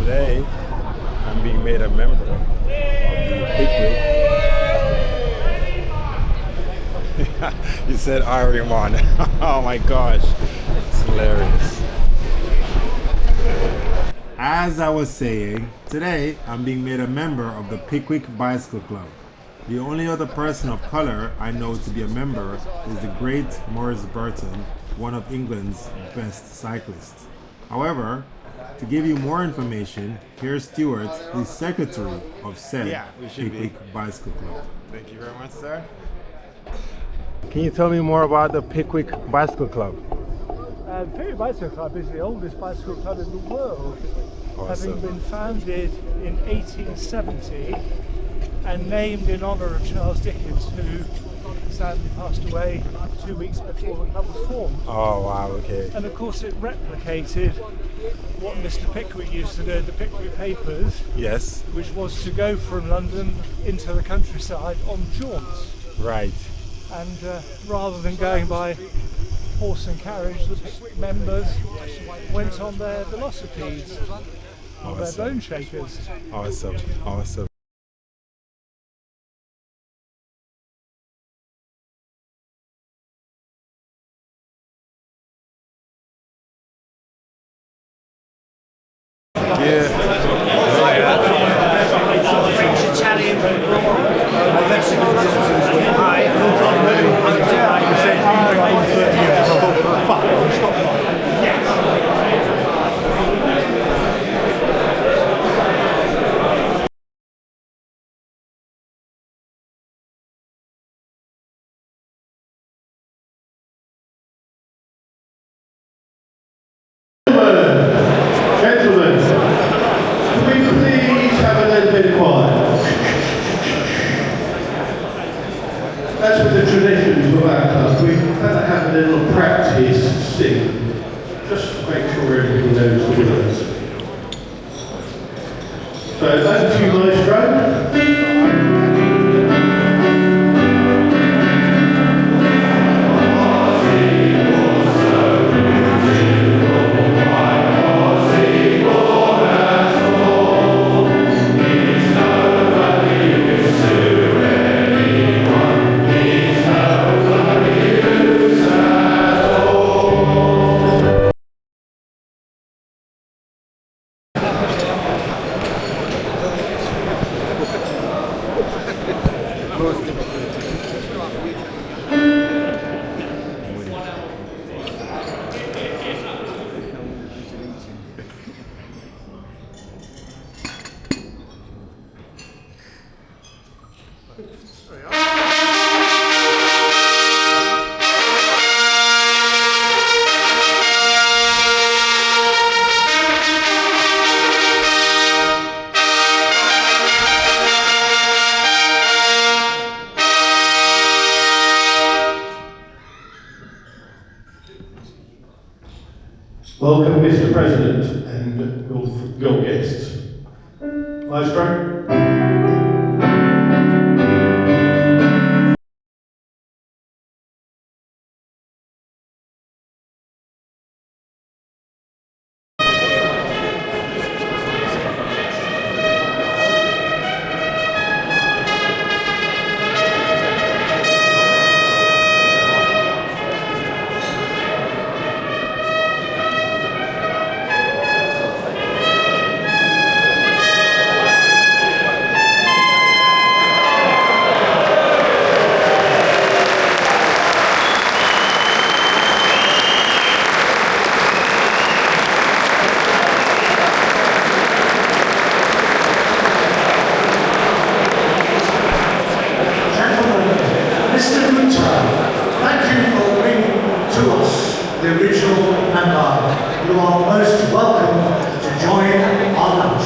Today, I'm being made a member of the Pickwick. You said Ironman. Oh my gosh, it's hilarious. As I was saying, today I'm being made a member of the Pickwick Bicycle Club. The only other person of color I know to be a member is the great Maurice Burton, one of England's best cyclists. However, to give you more information, here's Stuart, the secretary of said Pickwick Bicycle Club. Thank you very much, sir. Can you tell me more about the Pickwick Bicycle Club? Pickwick Bicycle Club is the oldest bicycle club in the world, Awesome. having been founded in 1870 and named in honour of Charles Dickens, who sadly passed away 2 weeks before the club was formed. Oh wow, okay. And of course it replicated what Mr. Pickwick used to do in the Pickwick Papers, Yes. which was to go from London into the countryside on jaunts. Right. And rather than going by horse and carriage, the Pickwick members went on their velocipedes or their bone shakers. Awesome. Awesome. Gentlemen, can we please have a little bit of quiet? As with the traditions of our club, we've had to have a little practice sing, just to make sure everybody knows the words. So, over to you, Maestro. Welcome, Mr. President, and your guests. Maestro. The original member, you are most welcome to join our lunch.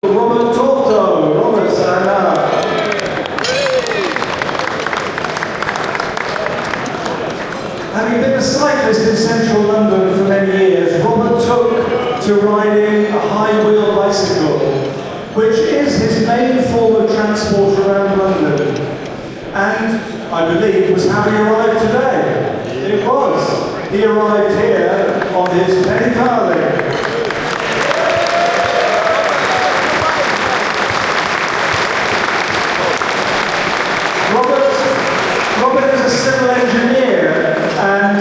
Robert Torto, Robert Sana. Having been a cyclist in central London for many years, Robert took to riding a high-wheel bicycle, which is his main form of transport around London. And I believe, was how he arrived today. It was. He arrived here on his penny farthing. Robert is a civil engineer, and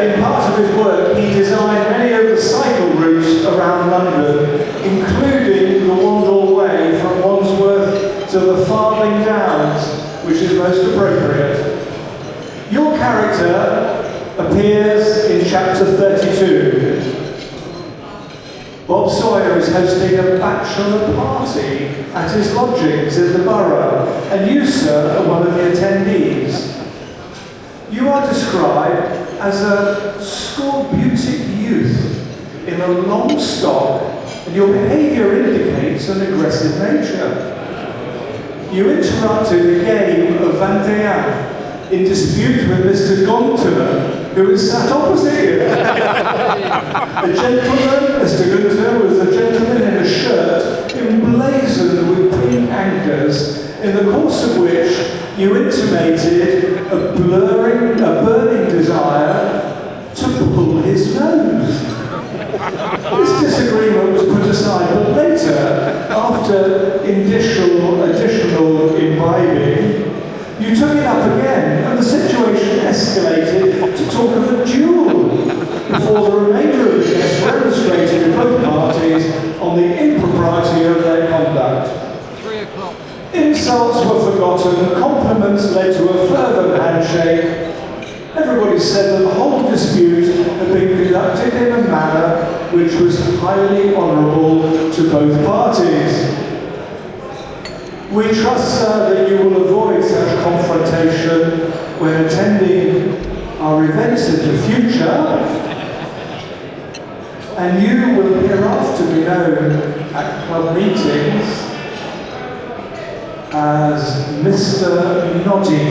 in part of his work he designed many of the cycle routes around London, including the Wandle Way from Wandsworth to the Farthing Downs, which is most appropriate. Your character appears in chapter 32. Bob Sawyer is hosting a bachelor party at his lodgings in the borough, and you, sir, are one of the attendees. You are described as a scorbutic youth in a long stock, and your behaviour indicates an aggressive nature. You interrupted a game of Van in dispute with Mr. Gonter, who is sat opposite you. A gentleman, Mr. Gunter, was a gentleman in a shirt emblazoned with pink anchors, in the course of which you intimated a burning desire to pull his nose. This disagreement was put aside, but later, after additional imbibing, you took it up again, and the situation escalated to talk of a duel, before the remainder of the guests remonstrated with both parties on the impropriety of their conduct. 3 o'clock. Insults were forgotten, compliments led to a further handshake. Everybody said that the whole dispute had been conducted in a manner which was highly honourable to both parties. We trust, sir, that you will avoid such confrontation when attending our events in the future, and you will hereafter be known at club meetings as Mr. Noddy.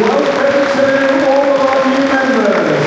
Welcome to all of our new members.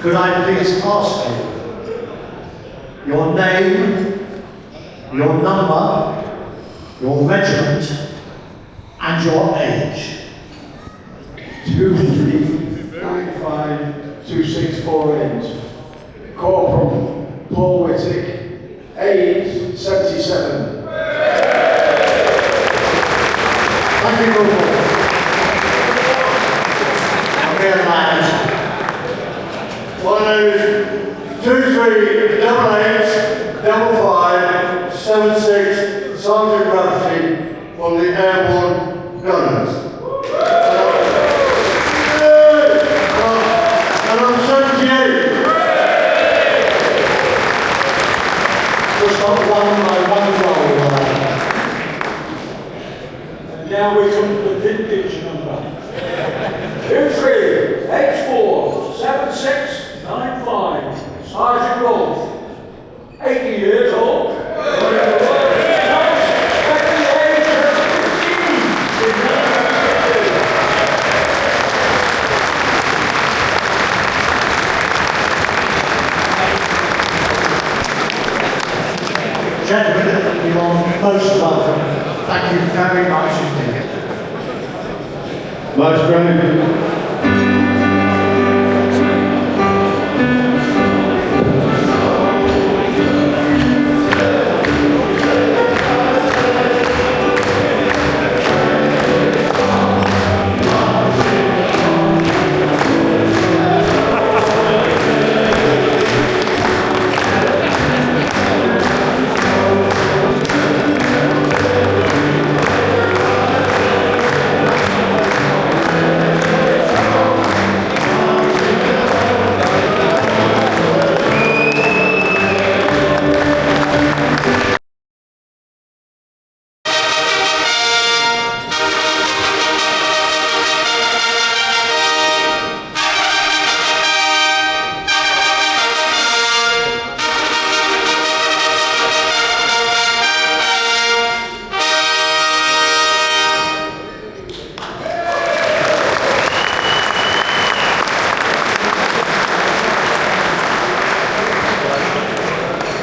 Could I please ask you your name, your number, your regiment, and your age? 23952648. Corporal Paul Whittick, age 77. Thank you, Corporal. I'm here, lads. One is 238855. 76 Sergeant Rafferty from the Airborne Gunners. And I'm 78. Just got one goal. And now we come to the vintage number. 23 H4 7695 Sergeant Rolfe, 80 years old. Gentlemen, you are most welcome. Thank you very much indeed. Most brave.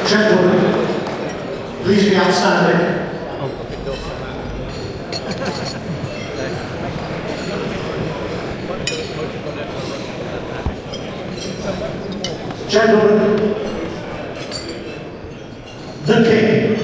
Gentlemen, please be outstanding. Gentlemen, the King.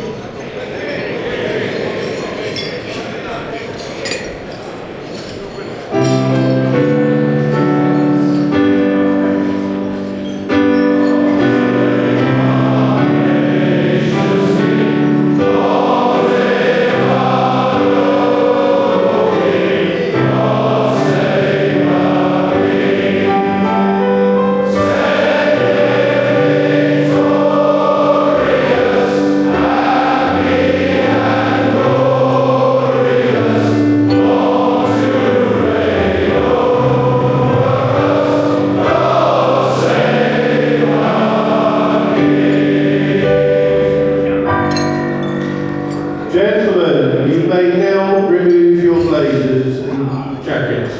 Gentlemen, you may now remove your blazers and jackets.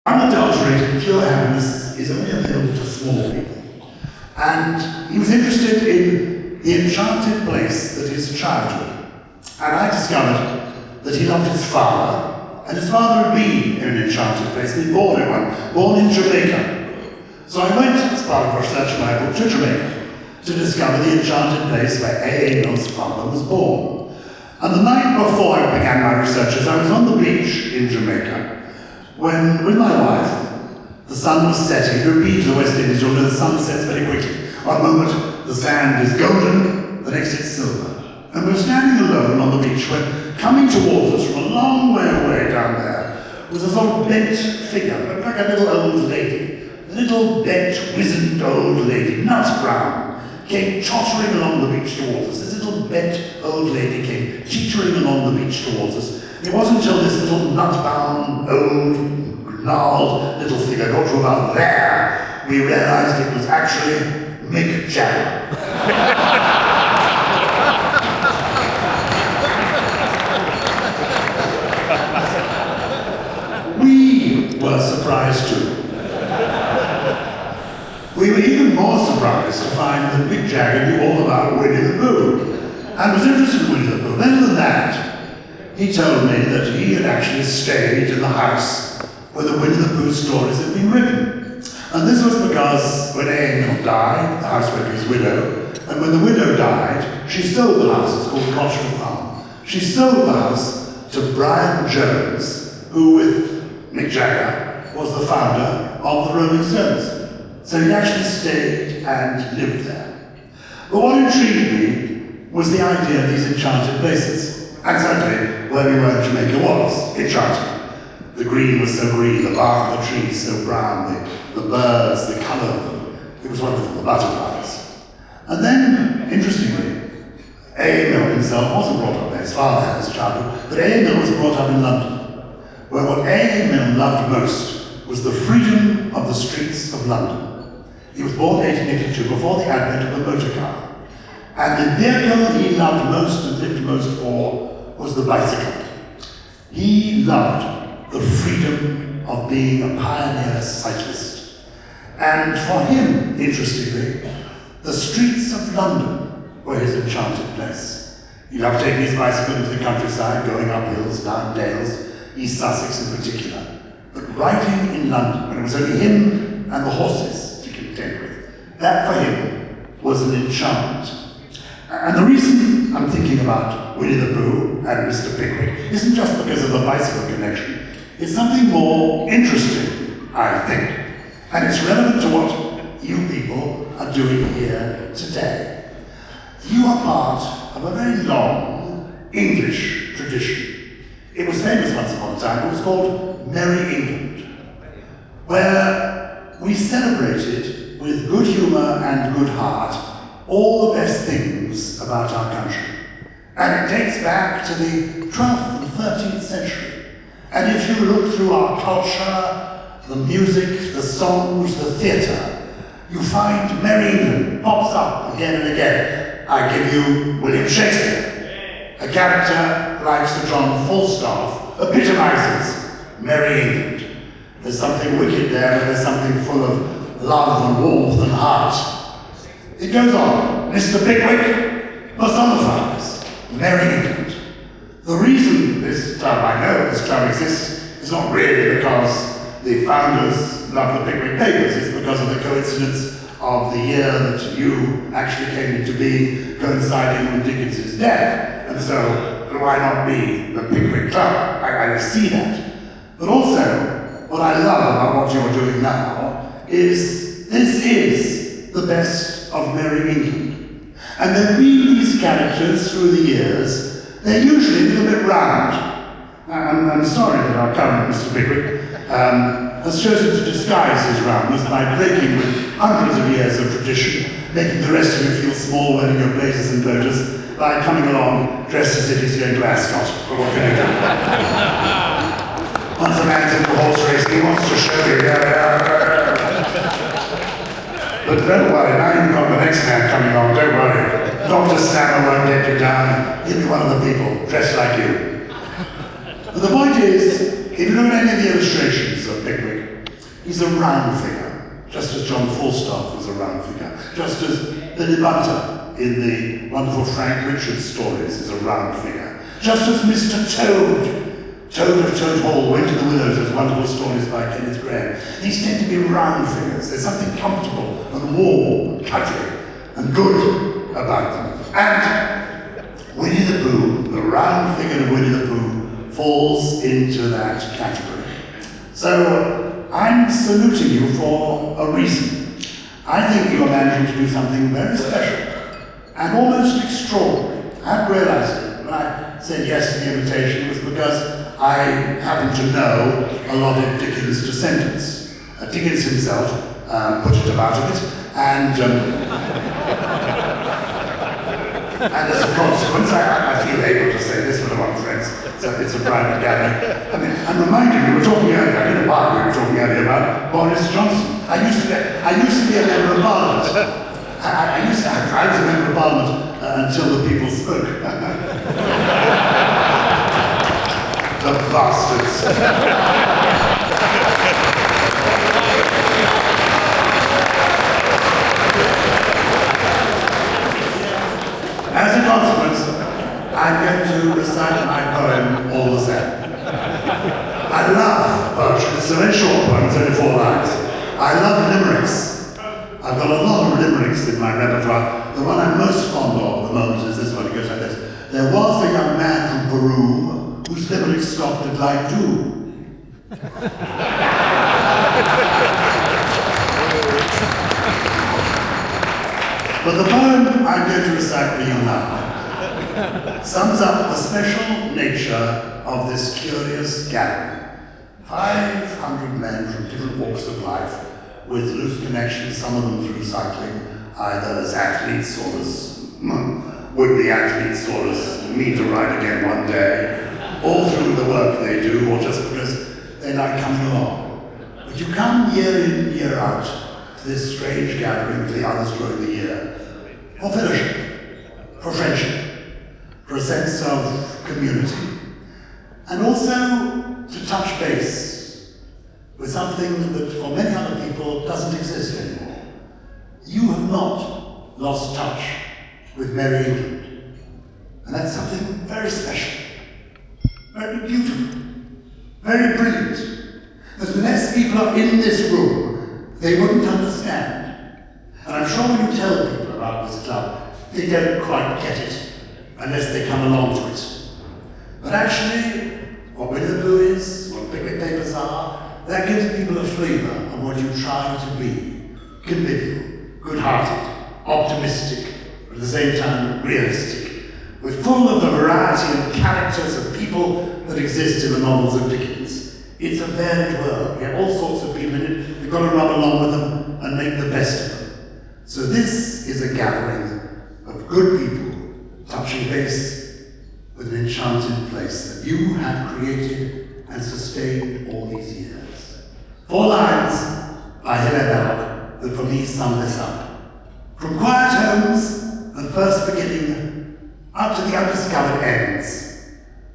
Unadulterated pure happiness is only available to small people. And he was interested in the enchanted place that is childhood. And I discovered that he loved his father, and his father had been in an enchanted place, and he'd born in one, born in Jamaica. So I went, as part of research in my book, to Jamaica to discover the enchanted place where A.A. Mills' father was born. And the night before I began my researches, I was on the beach in Jamaica when, with my wife, the sun was setting. If you've been to the West Indies, you'll know the sun sets very quickly. One moment the sand is golden, the next it's silver. And we were standing alone on the beach when, coming towards us from a long way away down there, was a sort of bent figure, like a little old lady. A little bent, wizened old lady, nut brown, came tottering along the beach towards us. This little bent old lady came teetering along the beach towards us. It wasn't until this little nut-bound, old, gnarled little figure got to about there, we realized it was actually Mick Jagger. We were surprised too. We were even more surprised to find that Mick Jagger knew all about Winnie the Pooh and was interested in Winnie the Pooh. Better than that, he told me that he had actually stayed in the house where the Winnie the Pooh stories had been written. And this was because when A.A. died, the house went to his widow, and when the widow died, she sold the house. It's called Cottery Farm. She sold the house to Brian Jones, who with Mick Jagger was the founder of the Rolling Stones. so he actually stayed and lived there. But what intrigued me was the idea of these enchanted places, and certainly where we were in Jamaica was enchanting. The green was so green, the bark of the trees so brown, the birds, the colour of them. It was wonderful, the butterflies. And then, interestingly, A. Mill himself wasn't brought up there, his father had his childhood, but A. Mill was brought up in London, where what A. Mill loved most was the freedom of the streets of London. He was born in 1882, before the advent of the motor car. And the vehicle he loved most and lived most for was the bicycle. He loved the freedom of being a pioneer cyclist. And for him, interestingly, the streets of London were his enchanted place. He loved taking his bicycle into the countryside, going up hills, down dales, East Sussex in particular. But riding in London, when it was only him and the horses to contend with, that for him was an enchantment. And the reason I'm thinking about Winnie the Pooh and Mr. Pickwick isn't just because of the bicycle connection. It's something more interesting, I think. And it's relevant to what you people are doing here today. You are part of a very long English tradition. It was famous once upon a time. It was called Merry England, where we celebrated with good humour and good heart all the best things about our country. And it dates back to the 12th and 13th century. And if you look through our culture, the music, the songs, the theatre, you find Merry England pops up again and again. I give you William Shakespeare. A character like Sir John Falstaff epitomises Merry England. There's something wicked there, but there's something full of love and warmth and heart. It goes on. Mr. Pickwick personifies Merry England. The reason this club, I know this club exists, is not really because the founders loved the Pickwick Papers. It's because of the coincidence of the year that you actually came into being, coinciding with Dickens's death. And so, why not be the Pickwick Club? I see that. But also, what I love about what you're doing now is this is the best of Merry England. And then read these characters through the years, they're usually a little bit round. I'm sorry that our current Mr. Pickwick has chosen to disguise his roundness by breaking with hundreds of years of tradition, making the rest of you feel small wearing your blazers and bloaters, by coming along dressed as if he's going to Ascot. But what can you do? Once a man's into horse racing, he wants to show you. But don't worry, now you've got the next man coming on, don't worry. Dr. Stammer won't get you down. He'll be one of the people, dressed like you. But the point is, if you look at any of the illustrations of Pickwick, he's a round figure, just as John Falstaff was a round figure, just as Billy Bunter in the wonderful Frank Richards stories is a round figure, just as Mr. Toad of Toad Hall, Went to the Willows, those wonderful stories by Kenneth Graham. These tend to be round figures. There's something comfortable and warm and cuddly and good about them. And Winnie the Pooh, the round figure of Winnie the Pooh, falls into that category. So I'm saluting you for a reason. I think you are managing to do something very special and almost extraordinary. I hadn't realized it when I said yes to the invitation. It was because I happen to know a lot of Dickens' descendants. Dickens himself put it about a bit, and as a consequence, I feel able to say this for the one friends. So it's a private gathering. I mean, I'm reminded, we were talking earlier, I don't know why we were talking earlier about Boris Johnson. I used to be a member of Parliament. I was a member of Parliament until the people spoke. The bastards. As a consequence, I'm going to recite my poem all the same. I love poetry. It's a very short poem, it's only 4 lines. I love limericks. I've got a lot of limericks in my repertoire. The one I'm most fond of at the moment is this one. It goes like this. There was a young man from Peru whose limerick stopped at line 2. But the poem I'm going to recite for you now sums up the special nature of this curious gathering. 500 men from different walks of life, with loose connections, some of them through cycling, either as athletes or as would-be athletes or as mean to ride again one day, all through the work they do or just because they like coming along. But you come year in, year out to this strange gathering with the others during the year for fellowship, for friendship, for a sense of community, and also to touch base with something that for many other people doesn't exist anymore. You have not lost touch with Merry England. And that's something very special, very beautiful, very brilliant. That unless people are in this room, they wouldn't understand. And I'm sure when you tell people about this club, they don't quite get it, unless they come along to it. But actually, what Winnie the Pooh is, what Pickwick Papers are, that gives people a flavour of what you try to be. Convivial, good-hearted, optimistic, but at the same time realistic, with full of the variety and characters of people that exist in the novels of Dickens. It's a varied world. We have all sorts of people in it. We've got to rub along with them and make the best of them. So this is a gathering of good people touching base with an enchanted place that you have created and sustained all these years. 4 lines by Hilaire Belloc that for me sum this up. From quiet homes and first beginning up to the undiscovered ends,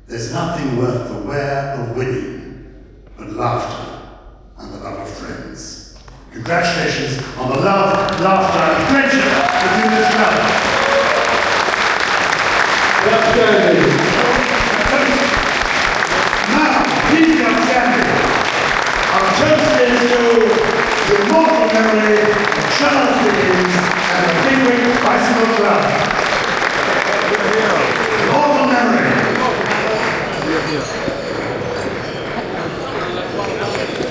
there's nothing worth the wear of winning but laughter and the love of friends. Congratulations on the love, laughter and friendship that's in this club. Outstanding. Now, please outstanding. Our toast is to the immortal memory of Gyles